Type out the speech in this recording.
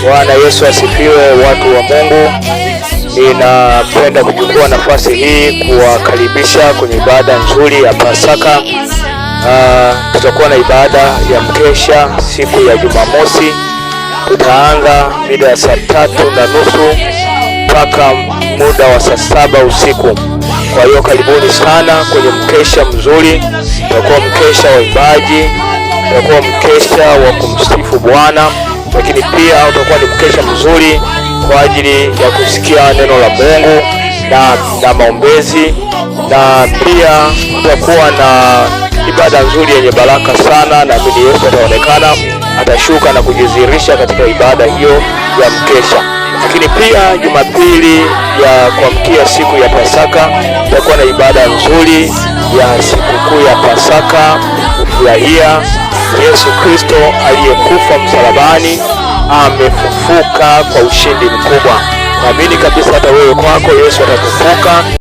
Bwana Yesu asifiwe, watu wa Mungu. Ninapenda kuchukua nafasi hii kuwakaribisha kwenye ibada nzuri ya Pasaka. Tutakuwa na ibada ya mkesha siku ya Jumamosi. Tutaanza mida ya saa 3:30 mpaka muda wa saa 7 usiku. Kwa hiyo karibuni sana kwenye mkesha mzuri. Tutakuwa mkesha wa ibada, tutakuwa mkesha wa kumsifu Bwana, lakini pia utakuwa ni mkesha mzuri kwa ajili ya kusikia neno la Mungu na maombezi, na pia tutakuwa na ibada nzuri yenye baraka sana, na mimi Yesu ataonekana, atashuka na kujidhihirisha katika ibada hiyo ya mkesha. Lakini pia Jumapili ya kuamkia siku ya Pasaka tutakuwa na ibada nzuri ya sikukuu ya Pasaka, kufurahia Yesu Kristo aliyekufa msalabani amefufuka kwa ushindi mkubwa. Naamini kabisa hata wewe kwako Yesu atafufuka.